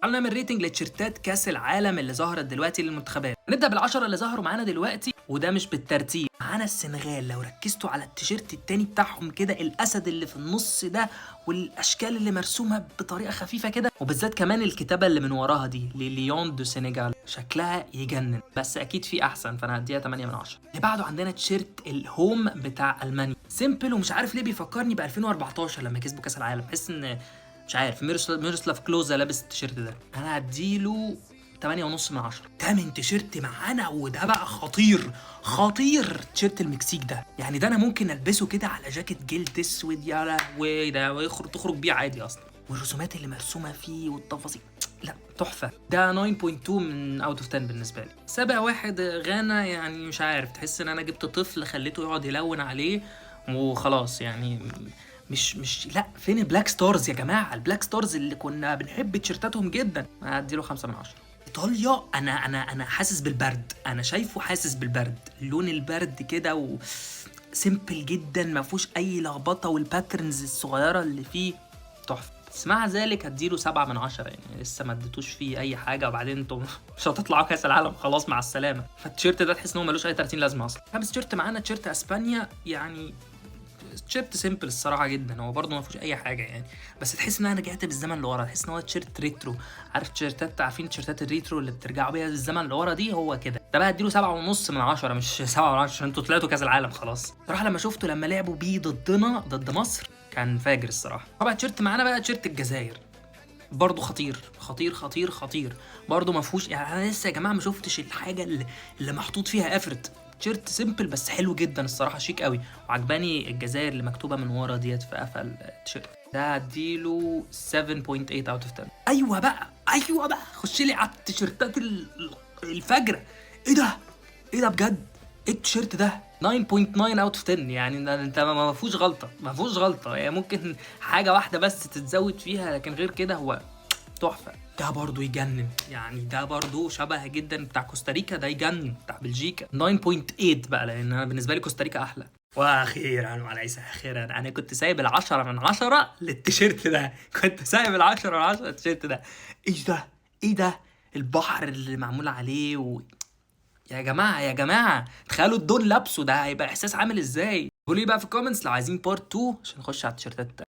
تعالوا نعمل ريتنج لتيشيرتات كاس العالم اللي ظهرت دلوقتي للمنتخبات. نبدا بالعشرة اللي ظهروا معانا دلوقتي، وده مش بالترتيب. معانا السنغال، لو ركزتوا على التيشيرت التاني بتاعهم كده، الاسد اللي في النص ده والاشكال اللي مرسومه بطريقه خفيفه كده، وبالذات كمان الكتابه اللي من وراها دي لليون دو سينيغال، شكلها يجنن. بس اكيد في احسن، فانا هديها 8 من 10. اللي بعده عندنا تيشيرت الهوم بتاع المانيا، سيمبل ومش عارف ليه بيفكرني ب 2014 لما كسبوا كاس العالم. بحس ان مش عارف ميروسلاف كلوزا لابس التيشيرت ده. انا هديله 8.5 من 10. تامن تيشيرت معانا، وده بقى خطير خطير. تيشيرت المكسيك ده، يعني ده انا ممكن البسه كده على جاكيت جلد اسود، يا لهوي، ده تخرج بيه عادي اصلا. والرسومات اللي مرسومه فيه والتفاصيل، لا تحفه. ده 9.2 من اوت اوف 10 بالنسبه لي. سابع واحد غانا، يعني مش عارف، تحس ان انا جبت طفل خليته يقعد يلون عليه وخلاص يعني. مش لا، فين البلاك ستارز يا جماعه؟ البلاك ستارز اللي كنا بنحب تيشيرتاتهم جدا. هديله 5 من 10. ايطاليا، انا حاسس بالبرد، انا شايفه حاسس بالبرد. لون البرد كده سيمبل جدا، ما فيهوش اي لخبطه، والباترنز الصغيره اللي فيه تحفه. بس مع ذلك هديله 7 من 10، يعني لسه ما اديتوش فيه اي حاجه، وبعدين انتم مش هتطلعوا كاس العالم خلاص، مع السلامه. فالتيشيرت ده تحس ان هو ملوش اي 30 لازمه اصلا. خامس تيشيرت معانا تيشيرت اسبانيا، يعني تيشيرت سيمبل الصراحه جدا، هو برده ما فيهوش اي حاجه يعني، بس تحس ان انا رجعت بالزمن لورا، تحس ان هو تيشيرت ريترو. عارف تيشيرتات، عارفين تيشيرتات الريترو اللي بترجعوا بيها بالزمن لورا دي؟ هو كده. ده بقى اديله 7.5 من 10، مش 7 من 10 عشان انتوا طلعتوا كاس العالم خلاص. صراحه لما شفته لما لعبوا بيه ضدنا ضد مصر كان فاجر الصراحه. رابع تيشيرت معانا بقى تيشيرت الجزائر، برضه خطير خطير خطير خطير. برضه ما فيهوش، يعني انا لسه يا جماعه ما شفتش الحاجه اللي محطوط فيها افرت. تيشيرت سيمبل بس حلو جدا الصراحه، شيك قوي. وعجباني الجزائر اللي مكتوبه من ورا ديت في قفل التيشيرت ده. هديله 7.8 اوت اوف 10. ايوه بقى، ايوه بقى، خش لي على التيشيرتات الفجره. ايه ده؟ ايه ده بجد؟ ايه التيشيرت ده؟ 9.9 اوت اوف 10. يعني انت ما فيهوش غلطه، ما فيهوش غلطه، يعني ممكن حاجه واحده بس تتزود فيها، لكن غير كده هو تحفه. ده برضو يجنن، يعني ده برضو شبه جدا بتاع كوستاريكا، ده يجنن بتاع بلجيكا. 9.8 بقى، لان انا بالنسبه لي كوستاريكا احلى. واخيرا وليس اخيرا، انا كنت سايب العشرة من 10 للتيشيرت ده، كنت سايب العشرة من 10 للتيشيرت ده. ايه ده؟ ايه ده؟ البحر اللي معمول عليه يا جماعه يا جماعه، تخيلوا الدون لابسه، ده هيبقى احساس عامل ازاي؟ قولوا لي بقى في الكومنتس لو عايزين بارت 2 عشان نخش على التيشيرتات.